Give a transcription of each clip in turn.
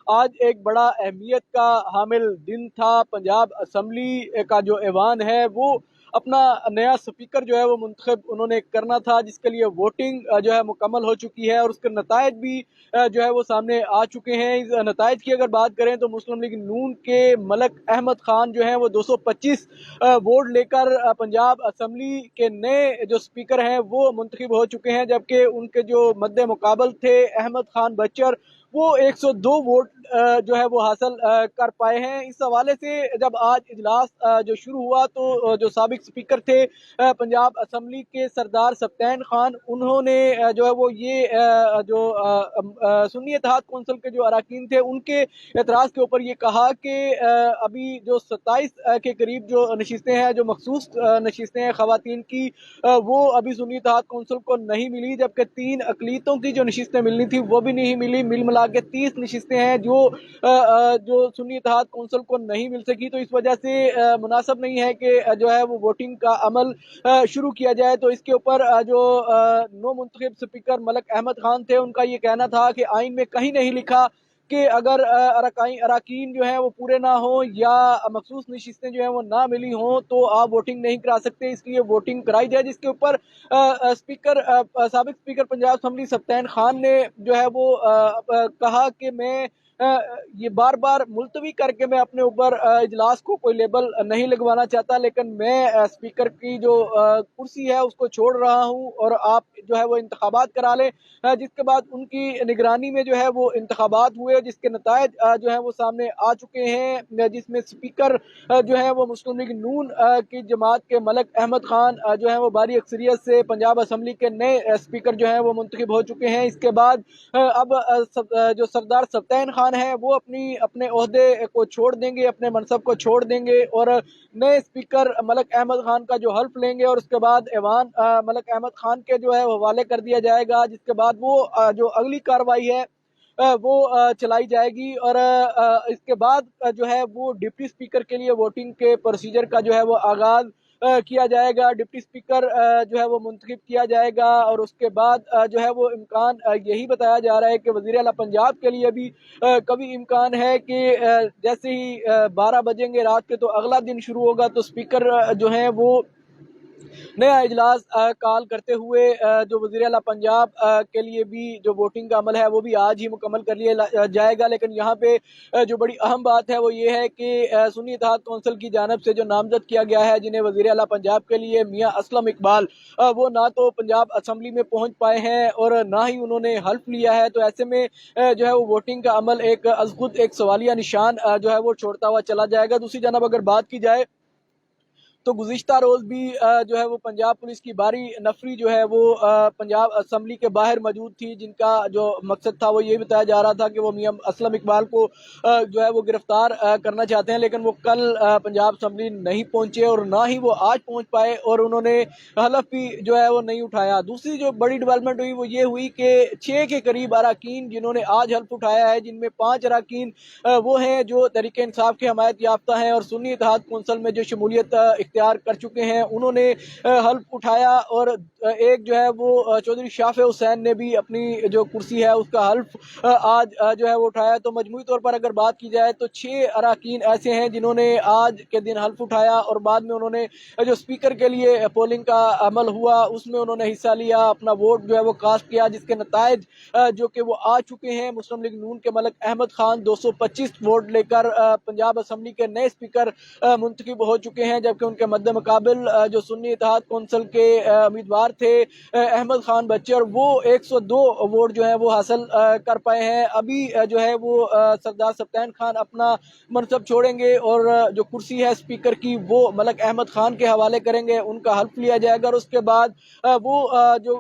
آج ایک بڑا اہمیت کا حامل دن تھا۔ پنجاب اسمبلی کا جو ایوان ہے وہ اپنا نیا سپیکر جو ہے وہ منتخب انہوں نے کرنا تھا، جس کے لیے ووٹنگ جو ہے مکمل ہو چکی ہے اور اس کے نتائج بھی جو ہے وہ سامنے آ چکے ہیں۔ اس نتائج کی اگر بات کریں تو مسلم لیگ نون کے ملک احمد خان جو ہیں وہ 225 ووٹ لے کر پنجاب اسمبلی کے نئے جو سپیکر ہیں وہ منتخب ہو چکے ہیں، جبکہ ان کے جو مد مقابل تھے احمد خان بچر وہ 102 ووٹ جو ہے وہ حاصل کر پائے ہیں۔ اس حوالے سے جب آج اجلاس جو شروع ہوا تو جو سابق سپیکر تھے پنجاب اسمبلی کے سردار سبطین خان، انہوں نے جو ہے وہ یہ جو سنی اتحاد کونسل کے جو اراکین تھے ان کے اعتراض کے اوپر یہ کہا کہ ابھی جو 27 کے قریب جو نشستیں ہیں، جو مخصوص نشستیں ہیں خواتین کی، وہ ابھی سنی اتحاد کونسل کو نہیں ملی، جبکہ 3 اقلیتوں کی جو نشستیں ملنی تھی وہ بھی نہیں ملی۔ مل ملا کے 30 نشستیں ہیں جو سنی اتحاد کونسل کو نہیں مل سکی، تو اس وجہ سے مناسب نہیں ہے کہ جو ہے وہ ووٹنگ کا عمل شروع کیا جائے۔ تو اس کے اوپر جو نو منتخب سپیکر ملک احمد خان تھے، ان کا یہ کہنا تھا کہ آئین میں کہیں نہیں لکھا کہ اگر اراکین جو ہیں وہ پورے نہ ہوں یا مخصوص نشستیں جو ہیں وہ نہ ملی ہوں تو آپ ووٹنگ نہیں کرا سکتے، اس لیے ووٹنگ کرائی جائے، جس کے اوپر سابق اسپیکر پنجاب اسمبلی سبطین خان نے جو ہے وہ کہا کہ میں یہ بار بار ملتوی کر کے میں اپنے اوپر اجلاس کو کوئی لیبل نہیں لگوانا چاہتا، لیکن میں اسپیکر کی جو کرسی ہے اس کو چھوڑ رہا ہوں اور آپ جو ہے وہ انتخابات کرا لیں، جس کے بعد ان کی نگرانی میں جو ہے وہ انتخابات ہوئے، جس کے نتائج جو ہیں وہ سامنے آ چکے ہیں، جس میں اسپیکر جو ہے وہ مسلم لیگ نون کی جماعت کے ملک احمد خان جو ہے وہ بھاری اکثریت سے پنجاب اسمبلی کے نئے اسپیکر جو ہیں وہ منتخب ہو چکے ہیں۔ اس کے بعد اب جو سردار سبطین خان ہیں وہ اپنے عہدے کو چھوڑ دیں گے، اپنے منصب کو چھوڑ دیں گے اور نئے اسپیکر ملک احمد خان کا جو حلف لیں گے، اور اس کے بعد ایوان ملک احمد خان کے جو ہے حوالے کر دیا جائے گا، جس کے بعد وہ جو اگلی کارروائی ہے وہ چلائی جائے گی، اور اس کے بعد جو ہے وہ ڈپٹی اسپیکر کے لیے ووٹنگ کے پروسیجر کا جو ہے وہ آغاز کیا جائے گا۔ ڈپٹی اسپیکر جو ہے وہ منتخب کیا جائے گا، اور اس کے بعد جو ہے وہ امکان یہی بتایا جا رہا ہے کہ وزیر اعلیٰ پنجاب کے لیے بھی کبھی امکان ہے کہ جیسے ہی 12 بجیں گے رات کے تو اگلا دن شروع ہوگا، تو اسپیکر جو ہیں وہ نیا اجلاس کال کرتے ہوئے جو وزیر اعلیٰ پنجاب کے لیے بھی جو ووٹنگ کا عمل ہے وہ بھی آج ہی مکمل کر لیا جائے گا۔ لیکن یہاں پہ جو بڑی اہم بات ہے وہ یہ ہے کہ سنی اتحاد کونسل کی جانب سے جو نامزد کیا گیا ہے، جنہیں وزیر اعلیٰ پنجاب کے لیے میاں اسلم اقبال، وہ نہ تو پنجاب اسمبلی میں پہنچ پائے ہیں اور نہ ہی انہوں نے حلف لیا ہے، تو ایسے میں جو ہے وہ ووٹنگ کا عمل از خود ایک سوالیہ نشان جو ہے وہ چھوڑتا ہوا چلا جائے گا۔ دوسری جانب اگر بات کی جائے تو گزشتہ روز بھی جو ہے وہ پنجاب پولیس کی بھاری نفری جو ہے وہ پنجاب اسمبلی کے باہر موجود تھی، جن کا جو مقصد تھا وہ یہ بتایا جا رہا تھا کہ وہ میاں اسلم اقبال کو جو ہے وہ گرفتار کرنا چاہتے ہیں، لیکن وہ کل پنجاب اسمبلی نہیں پہنچے اور نہ ہی وہ آج پہنچ پائے، اور انہوں نے حلف بھی جو ہے وہ نہیں اٹھایا۔ دوسری جو بڑی ڈیولپمنٹ ہوئی وہ یہ ہوئی کہ 6 کے قریب اراکین جنہوں نے آج حلف اٹھایا ہے، جن میں 5 اراکین وہ ہیں جو تحریک انصاف کے حمایت یافتہ ہیں اور سنی اتحاد کونسل میں جو شمولیت اختیار کر چکے ہیں، انہوں نے حلف اٹھایا، اور ایک جو ہے وہ چودھری شاف حسین نے بھی اپنی جو کرسی ہے اس کا حلف آج جو ہے وہ اٹھایا۔ تو مجموعی طور پر اگر بات کی جائے تو 6 اراکین ایسے ہیں جنہوں نے آج کے دن حلف اٹھایا، اور بعد میں انہوں نے جو اسپیکر کے لیے پولنگ کا عمل ہوا اس میں انہوں نے حصہ لیا، اپنا ووٹ جو ہے وہ کاسٹ کیا، جس کے نتائج جو کہ وہ آ چکے ہیں۔ مسلم لیگ نون کے ملک احمد خان 225 ووٹ لے کر پنجاب اسمبلی کے نئے اسپیکر منتخب ہو چکے ہیں، جبکہ ان کے مد مقابل جو سنی اتحاد کونسل کے امیدوار تھے احمد خان بچر، وہ 102 ووٹ جو ہیں وہ حاصل کر پائے ہیں۔ ابھی جو ہے وہ سردار سبطین خان اپنا منصب چھوڑیں گے اور جو کرسی ہے اسپیکر کی وہ ملک احمد خان کے حوالے کریں گے، ان کا حلف لیا جائے گا، اور اس کے بعد وہ جو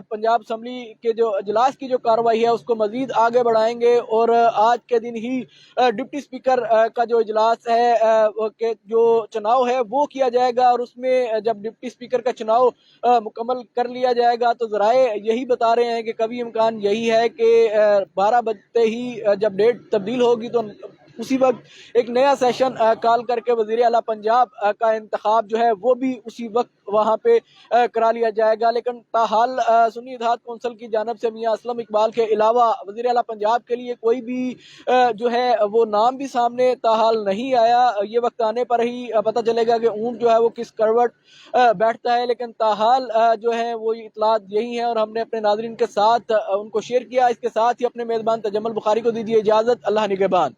پنجاب اسمبلی کے جو اجلاس کی جو کارروائی ہے اس کو مزید آگے بڑھائیں گے، اور آج کے دن ہی ڈپٹی اسپیکر کا جو اجلاس ہے کہ جو چناؤ ہے وہ کیا جائے گا، اور اس میں جب ڈپٹی اسپیکر کا چناؤ مکمل کر لیا جائے گا تو ذرائع یہی بتا رہے ہیں کہ کبھی امکان یہی ہے کہ 12 بجتے ہی جب ڈیٹ تبدیل ہوگی تو اسی وقت ایک نیا سیشن کال کر کے وزیر اعلیٰ پنجاب کا انتخاب جو ہے وہ بھی اسی وقت وہاں پہ کرا لیا جائے گا. لیکن تاحال سنی اتحاد کونسل کی جانب سے میاں اسلم اقبال کے علاوہ وزیر اعلیٰ پنجاب کے لیے کوئی بھی جو ہے وہ نام بھی سامنے تاحال نہیں آیا. یہ وقت آنے پر ہی پتہ چلے گا کہ اونٹ جو ہے وہ کس کروٹ بیٹھتا ہے. لیکن تاحال جو ہے وہ اطلاعات یہی ہیں اور ہم نے اپنے ناظرین کے ساتھ ان کو شیئر کیا. اس کے ساتھ ہی اپنے میزبان تجمل بخاری کو دیجیے اجازت. اللہ نگہبان.